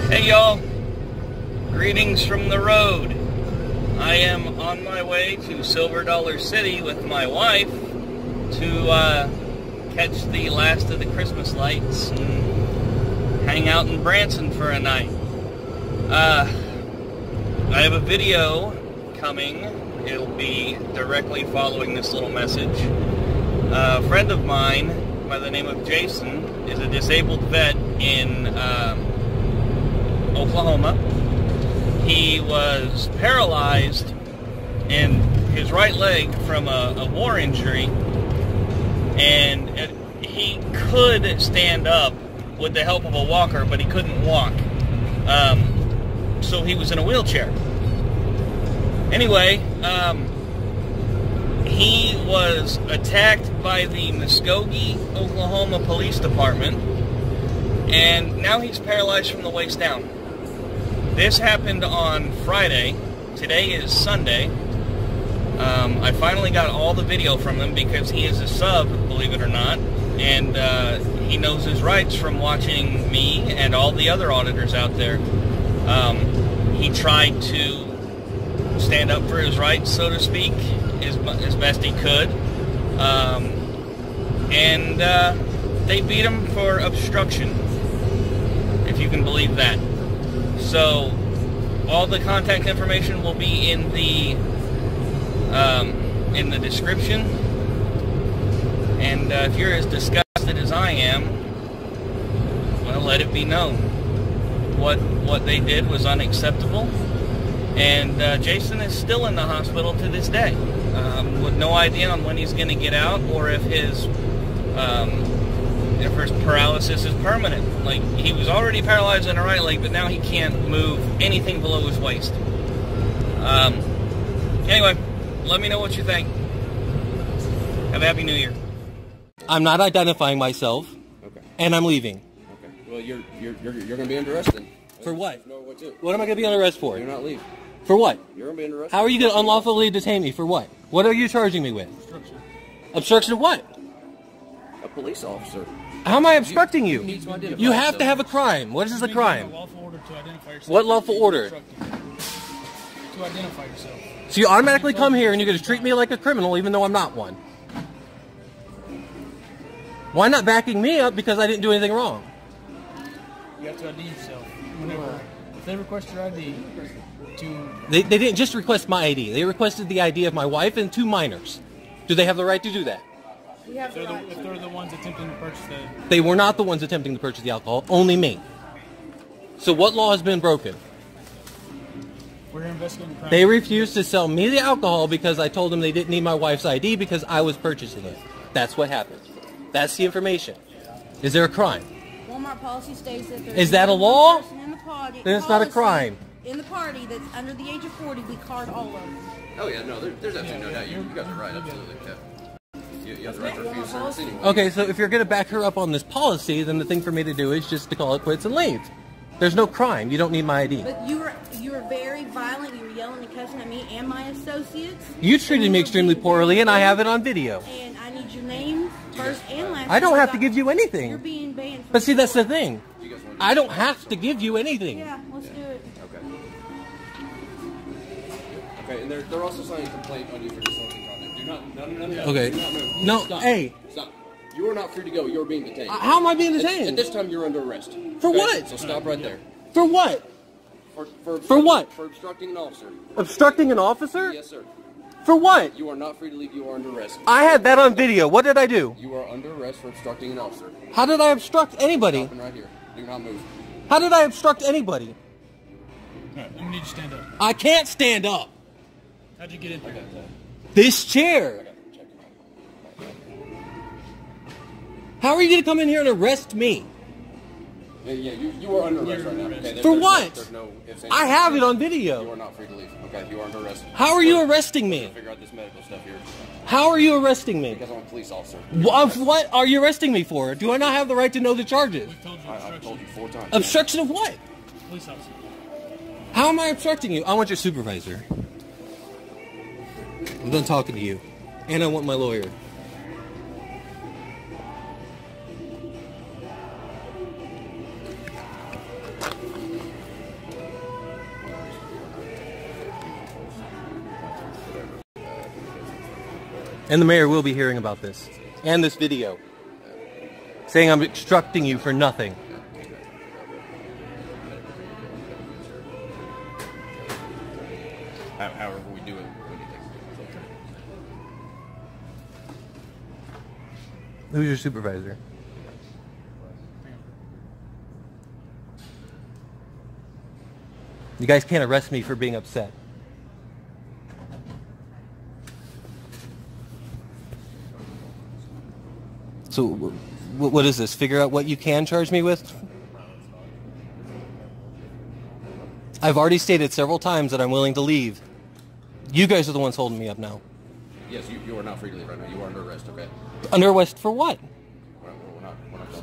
Hey y'all, greetings from the road. I am on my way to Silver Dollar City with my wife to catch the last of the Christmas lights and hang out in Branson for a night. I have a video coming. It'll be directly following this little message. A friend of mine by the name of Jason is a disabled vet in Oklahoma. He was paralyzed in his right leg from a war injury, and he could stand up with the help of a walker, but he couldn't walk. So he was in a wheelchair. Anyway, he was attacked by the Muskogee, Oklahoma Police Department, and now he's paralyzed from the waist down. This happened on Friday. Today is Sunday. I finally got all the video from him because he is a sub, believe it or not, and he knows his rights from watching me and all the other auditors out there. He tried to stand up for his rights, so to speak, as best he could, and they beat him for obstruction, if you can believe that. So, all the contact information will be in the description. And if you're as disgusted as I am, well, let it be known. What they did was unacceptable. And Jason is still in the hospital to this day, with no idea on when he's going to get out, or if his paralysis is permanent. Like, he was already paralyzed in the right leg, but now he can't move anything below his waist. Anyway, let me know what you think. Have a Happy New Year. I'm not identifying myself. Okay. And I'm leaving. Okay. Well, you're going to be under arrest then. For what? No, what to? What am I going to be under arrest for? You're not leaving. For what? You're going to be under arrest. How are you going to unlawfully detain me? For what? What are you charging me with? Obstruction. Obstruction of what? A police officer. How am I obstructing you? You need to identify You have yourself. to have a crime. What is a crime? Lawful order to identify yourself. What lawful order? To identify yourself. So you automatically come here and you're going to treat me like a criminal even though I'm not one. Why not backing me up because I didn't do anything wrong? You have to ID yourself. Whenever, if they request your ID, They didn't just request my ID. They requested the ID of my wife and 2 minors. Do they have the right to do that? if they're the ones attempting to purchase the... They were not the ones attempting to purchase the alcohol, only me. So what law has been broken? We're here investigating crime. They refused to sell me the alcohol because I told them they didn't need my wife's ID because I was purchasing it. That's what happened. That's the information. Is there a crime? Walmart policy states that Is that a law? In the party, Then it's not a crime. In the party that's under the age of 40, we card all of them. Oh, yeah, no, there's absolutely no doubt. You got the right, absolutely. Yeah. You have the right to refuse service anyway. Okay, so if you're going to back her up on this policy, then the thing for me to do is just to call it quits and leave. There's no crime. You don't need my ID. But you were very violent. You were yelling and cussing at me and my associates. You treated me extremely poorly, and I have it on video. And I need your name first and last. I don't have to give you You're anything. being banned. But see, that's the thing. You guys want to I don't have to give you anything. Yeah, let's do it. Okay. Okay, and they're also signing a complaint on you for disorderly conduct. Do not, Okay. Do not move. No, Stop. hey. Stop. You are not free to go. You are being detained. How am I being At detained? this time, you're under arrest. For Okay? what? So stop right there. For what? For what? For obstructing an officer. Obstructing an officer? Yes, sir. For what? You are not free to leave. You are under arrest. I had that on video. What did I do? You are under arrest for obstructing an officer. How did I obstruct anybody? Stopping right here. Do not move. How did I obstruct anybody? Alright, I'm gonna need you to stand up. I can't stand up. How'd you get in here? This chair. How are you going to come in here and arrest me? Yeah, you are under arrest right now. Okay, For what? There's no ifs, ands, I have it on You video. are not free to leave. Okay, you are under arrest. How are you arresting me? Figure out this medical stuff here. How are you arresting me? Because I'm a police officer. What are you arresting me for? Do I not have the right to know the charges? We've told you I've told you 4 times. Obstruction of what? Police officer. How am I obstructing you? I want your supervisor. I'm done talking to you. And I want my lawyer. And the mayor will be hearing about this. And this video. Saying I'm obstructing you for nothing. However we do it, we need to. Who's your supervisor? You guys can't arrest me for being upset. So, what is this? Figure out what you can charge me with? I've already stated several times that I'm willing to leave. You guys are the ones holding me up now. Yes, you are not free to leave right now. You are under arrest, okay? Under arrest for what? We're not talking about that.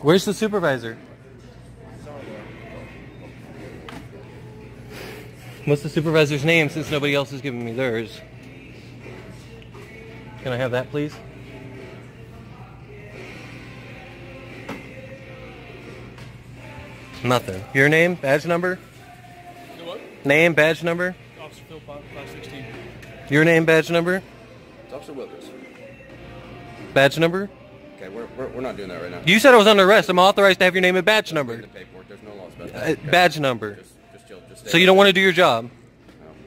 Where's the supervisor? What's the supervisor's name since nobody else is giving me theirs? Can I have that, please? Nothing. Your name, badge number? Your what? Name, badge number? Officer Philpot, 516. Your name, badge number? It's Officer Wilkins. Badge number? Okay, we're not doing that right now. You said I was under arrest. I'm authorized to have your name and badge number. The paperwork. There's no laws about that. Okay. Badge number. Just chill. Just stay So you don't want to do your job?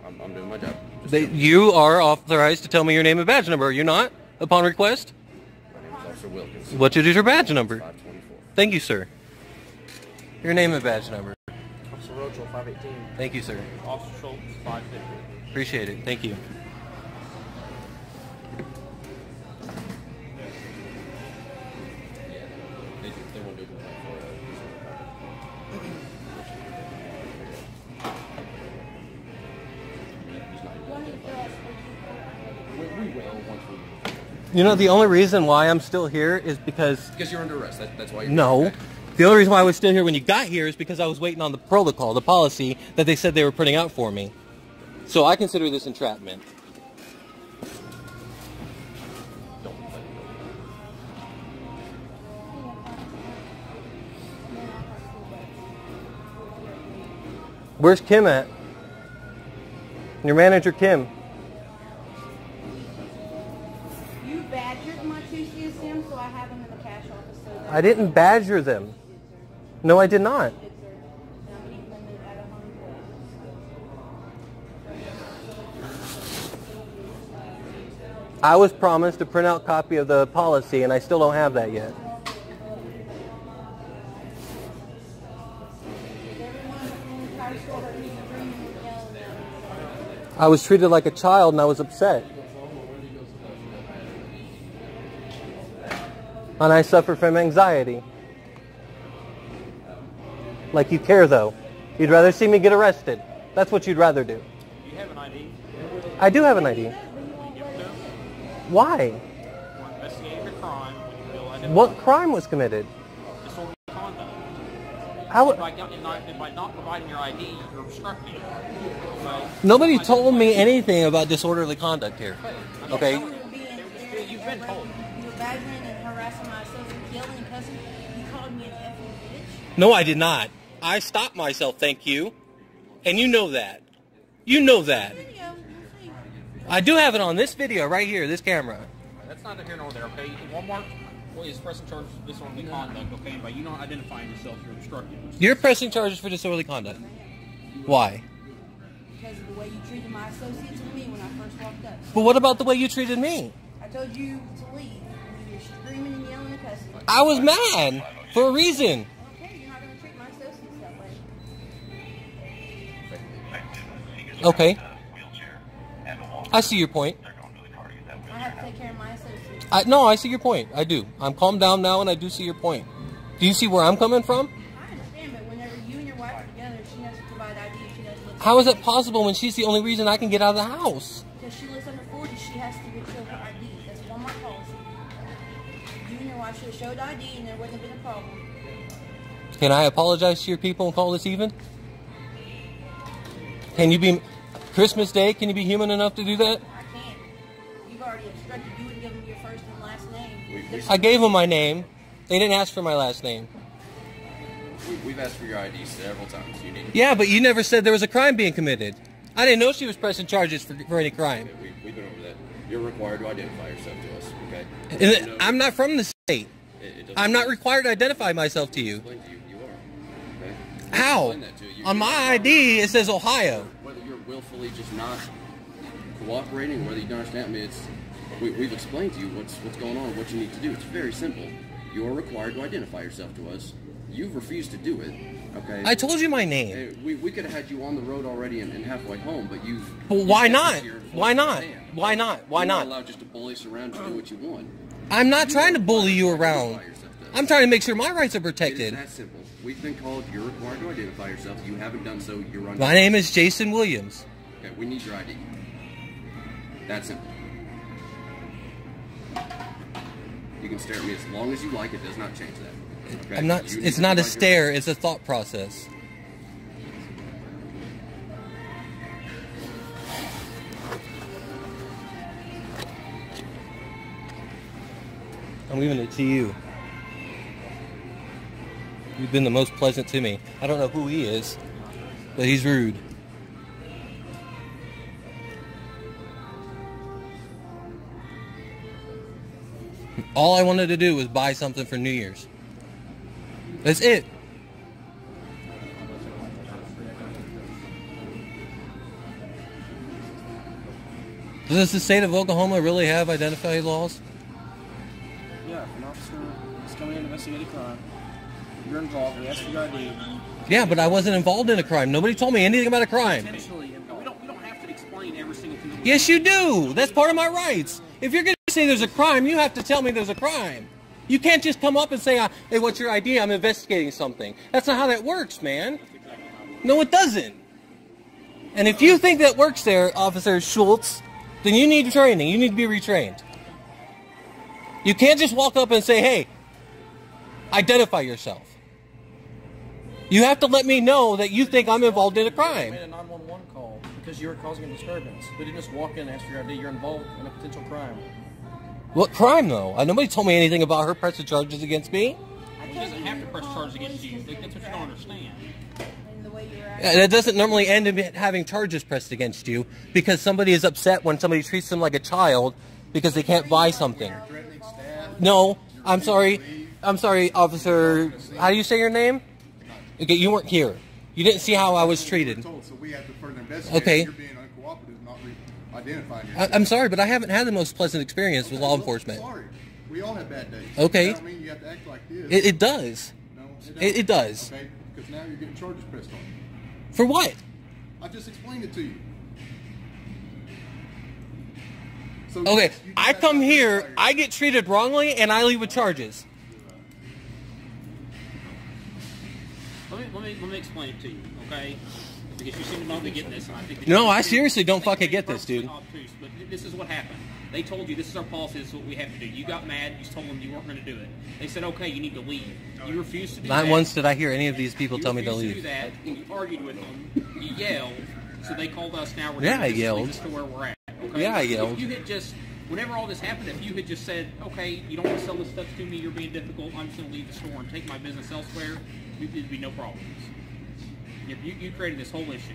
No, I'm doing my job. Just chill. You are authorized to tell me your name and badge number, are you not? Upon request? My name is Officer Wilkins. What is your badge number? 524. Thank you, sir. Your name and badge number. Officer Rochel, 518. Thank you, sir. Officer Schultz, 550. Appreciate it. Thank you. They won't do it we will once we... You know, the only reason why I'm still here is because... Because you're under arrest. That's why you're... No. Okay. The only reason why I was still here when you got here is because I was waiting on the protocol, the policy that they said they were putting out for me. So I consider this entrapment. Where's Kim at? Your manager, Kim. You badgered my two CSM, so I have them in the cash office. So that I didn't badger them. No, I did not. it's and I'm keeping them at a home. I was promised a printout copy of the policy, and I still don't have that yet. I was treated like a child, and I was upset. And I suffer from anxiety. Like you care, though. You'd rather see me get arrested. That's what you'd rather do. Do you have an ID? I do have an ID. Why? We're investigating a crime when you feel identified. What crime was committed? Disorderly conduct. How? By not providing your ID, you're obstructing. So, Nobody told me anything about disorderly conduct here. Okay? You've been told. You were badgering and harassing my associate, yelling and cussing. You called me an effing bitch. No, I did not. I stopped myself, thank you. And you know that. You know that. Video, we'll see. I do have it on this video right here, this camera. That's neither here nor there, okay? Walmart is pressing charges for disorderly conduct, okay? By you not identifying yourself, you're obstructing. You're pressing charges for disorderly conduct. Why? Because of the way you treated my associates and me when I first walked up. But what about the way you treated me? I told you to leave. You were screaming and yelling and cussing. I was mad for a reason. Okay, you're not going to treat my associates that way. Okay. I see your point. I have to take care of my associates. No, I see your point. I do. I'm calmed down now, and I do see your point. Do you see where I'm coming from? I understand, but whenever you and your wife are together, she has to provide ID if she doesn't live. How is that possible when she's the only reason I can get out of the house? Because she lives under 40, she has to show her ID. That's Walmart policy. You and your wife should have showed ID, and there wouldn't have been a problem. Can I apologize to your people and call this even? Can you be... Christmas Day, can you be human enough to do that? I can't. You've already obstructed. You wouldn't give them your first and last name. I gave them my name. They didn't ask for my last name. We've asked for your ID several times. You need to... Yeah, but you never said there was a crime being committed. I didn't know she was pressing charges for any crime. Okay, we've been over that. You're required to identify yourself to us, okay? And I'm not from the state. I'm not required to identify myself to you. Explain to you, you are. Okay? How? Explain that to you. On my ID, it says Ohio. Whether you're willfully just not cooperating, or whether you don't understand, I mean, it's we've explained to you what's going on, what you need to do. It's very simple. You are required to identify yourself to us. You've refused to do it. Okay. I told you my name. We could have had you on the road already and halfway home, but you've. Well, why not? Why not? Why not? Why not? You're not allowed just to bully us around to do what you want. I'm not trying to bully you around. I'm trying to make sure my rights are protected. It's that simple. We've been called. You're required to identify yourself. You haven't done so. You're on. My name is Jason Williams. Okay, we need your ID. That's simple. You can stare at me as long as you like. It does not change that. Okay? I'm not. It's not a stare. It's a thought process. I'm leaving it to you. You've been the most pleasant to me. I don't know who he is, but he's rude. All I wanted to do was buy something for New Year's. That's it. Does the state of Oklahoma really have identified laws? Yeah, if an officer is coming in to investigate a crime, you're involved, they ask for your ID. Yeah, but I wasn't involved in a crime. Nobody told me anything about a crime. Intentionally involved. We don't have to explain every single thing. Yes, you do. That's part of my rights. If you're going to say there's a crime, you have to tell me there's a crime. You can't just come up and say, hey, what's your idea? I'm investigating something. That's not how that works, man. No, it doesn't. And if you think that works there, Officer Schultz, then you need training. You need to be retrained. You can't just walk up and say, hey, identify yourself. You have to let me know that you think I'm involved in a You crime. made a 911 call because you were causing a disturbance. We didn't just walk in and ask for your ID. You're involved in a potential crime. What crime, though? Nobody told me anything about her pressing charges against me. She doesn't have to press charges against you. That's what you don't understand. And the way you're That doesn't normally end in having charges pressed against you because somebody is upset when somebody treats them like a child because they can't buy something. No, I'm sorry. I'm sorry, Officer. How do you say your name? Okay, you weren't here. You didn't see how I was treated. So we have to further investigate. Okay. You're being uncooperative, not identifying I'm sorry, but I haven't had the most pleasant experience with law enforcement. Sorry. We all have bad days. Okay. That don't mean you have to act like this. It does. No, It does. Okay, because now you're getting charges pressed on you. For what? I just explained it to you. So Okay, you just I have to come here, identify I get treated wrongly, and I leave with charges. Let me explain it to you, okay? Because you seem to not be getting this, and I think that No, I seriously don't fucking get this, dude. Obtuse, but this is what happened. They told you this is our policy, this is what we have to do. You got mad, you told them you weren't going to do it. They said, okay, you need to leave. You refused to do that. Not once did I hear any of these people You tell me to refused leave. do that, and you argued with them. You yelled, so they called us. Now we're Yeah, going I to leave yelled. us to where we're at. Okay? Yeah, I If yelled. you had just, whenever all this happened, if you had just said, okay, you don't want to sell this stuff to me, you're being difficult, I'm just going to leave the store and take my business elsewhere, there'd be no problems. You created this whole issue.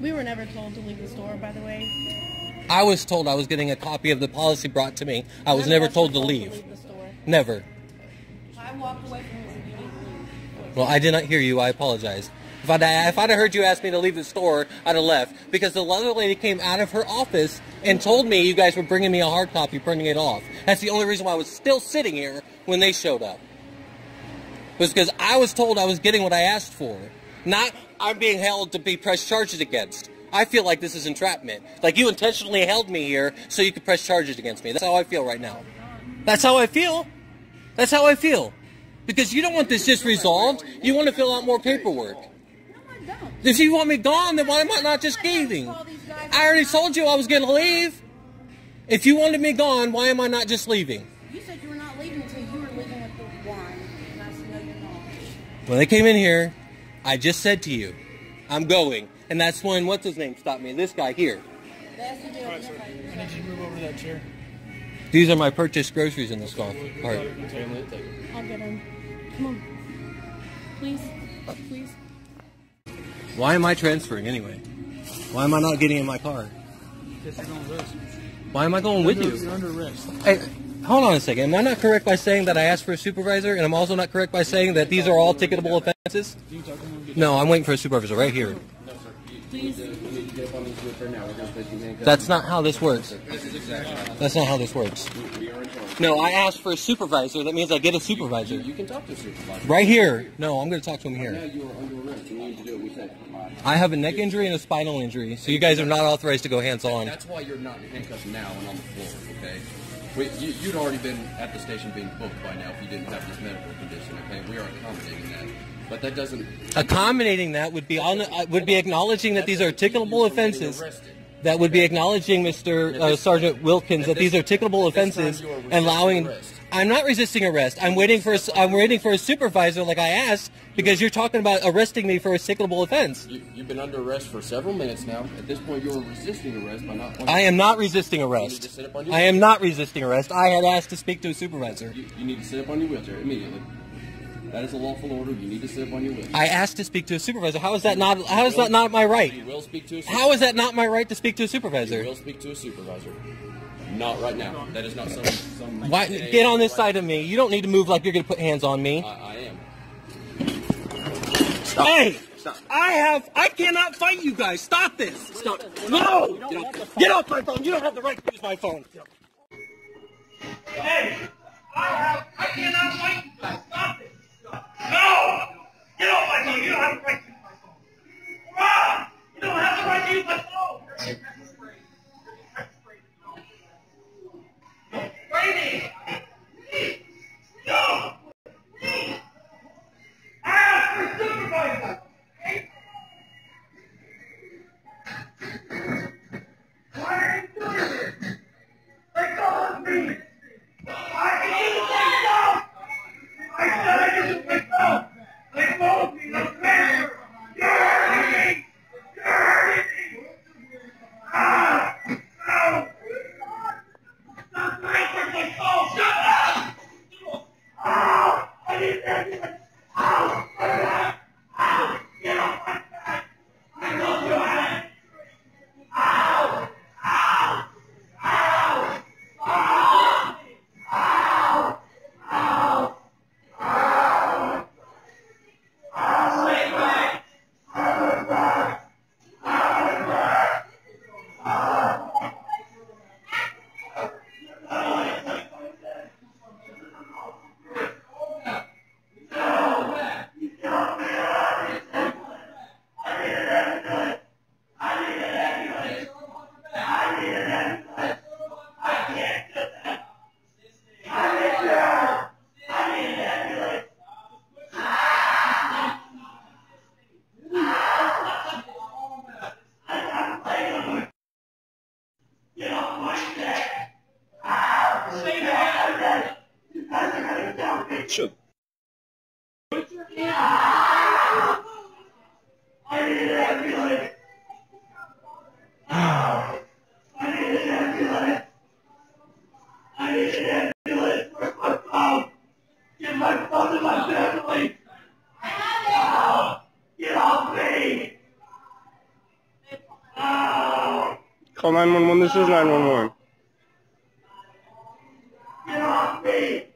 We were never told to leave the store, by the way. I was told I was getting a copy of the policy brought to me. I was never told to leave. the store. Never. I walked away from it and you didn't leave. Well, I did not hear you. I apologize. If I'd have heard you ask me to leave the store, I'd have left. Because the other lady came out of her office and told me you guys were bringing me a hard copy, printing it off. That's the only reason why I was still sitting here when they showed up. It was because I was told I was getting what I asked for. Not I'm being held to be pressed charges against. I feel like this is entrapment. Like you intentionally held me here so you could press charges against me. That's how I feel right now. That's how I feel. That's how I feel. Because you don't want this just resolved. You want to fill out more paperwork. No, I don't. If you want me gone, then why am I not just leaving? I already told you I was going to leave. If you wanted me gone, why am I not just leaving? You said you were not leaving until you were leaving with the wine. And I said, no, you're not. When they came in here, I just said to you, I'm going. And that's when, what's his name, stopped me? This guy here. That's the deal. I need you to move over to that chair. These are my purchased groceries in this golf cart. I'll get him. Come on. Please. Please. Why am I transferring anyway? Why am I not getting in my car? Because you're going risk. Why am I going with you? You're under arrest. Hey, hold on a second. Am I not correct by saying that I asked for a supervisor, and I'm also not correct by saying that these are all ticketable offenses? No, I'm waiting for a supervisor right here. Please. That's not how this works. That's not how this works. No, I asked for a supervisor. That means I get a supervisor. You can talk to a supervisor. Right here. No, I'm going to talk to him Now here. you are under arrest. You need to do what we said. I have a neck injury and a spinal injury, so you guys are not authorized to go hands-on. That's why you're not handcuffed now and on the floor, okay? You'd already been at the station being booked by now if you didn't have this medical condition, okay? We are accommodating that. But that doesn't... Accommodating that would be acknowledging that these are ticketable offenses. That would be acknowledging, Mr. Sergeant Wilkins, that these are ticketable offenses and allowing... I'm not resisting arrest. I'm waiting for a supervisor like I asked because you're talking about arresting me for a ticketable offense. You've been under arrest for several minutes now. At this point, you're resisting arrest by not... I am not resisting arrest. I am not resisting arrest. I had asked to speak to a supervisor. You need to sit up on your wheelchair immediately. That is a lawful order. You need to sit up on your wheelchair. I asked to speak to a supervisor. How is that not? How is that not my right? You will speak to a supervisor. How is that not my right to speak to a supervisor? You will speak to a supervisor. Not right now. That is not some Why, get on this side of me. You don't need to move like you're going to put hands on me. I am. Stop. Hey! Stop. I cannot fight you guys. Stop this. Stop. No! Get off my phone. You don't have the right to use my phone. Hey! I cannot fight you guys. Stop this. No! Get off my phone. You don't have the right to use my phone. Ah! You don't have the right to use my phone. Brady! No! I asked for a supervisor! Why are you doing this? They called me! I can use myself! I said I can use myself! They called me! The mayor! You're hurting me! You're hurting me! Ah! No! Stop answering my phone! Shut up! Ow! I need an ambulance! Ow! Ow! Get off my back! I told you I had it! Ow! Ow! Ow! Ow! Ow! Ow! Ow! Ow! Stay back! Stay back! Stay back! Ow! Call 911, this is 911. Get off me!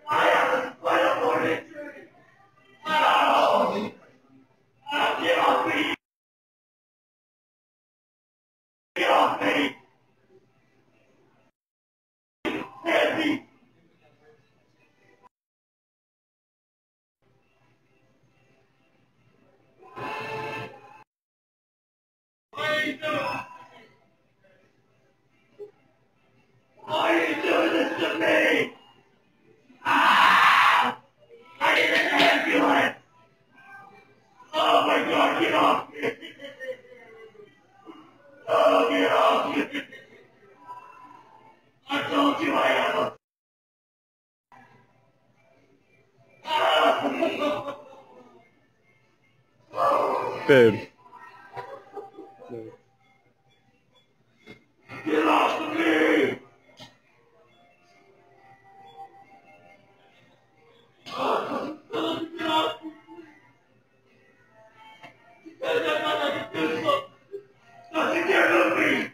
I have a spinal cord injury! No! Get off me! Get off me! Hit me! What are you doing? Why are you doing this to me? Ah! I need an ambulance! Oh my God, get off me! Oh, get off me! I told you I have a... Babe. Get off of me! hands on me.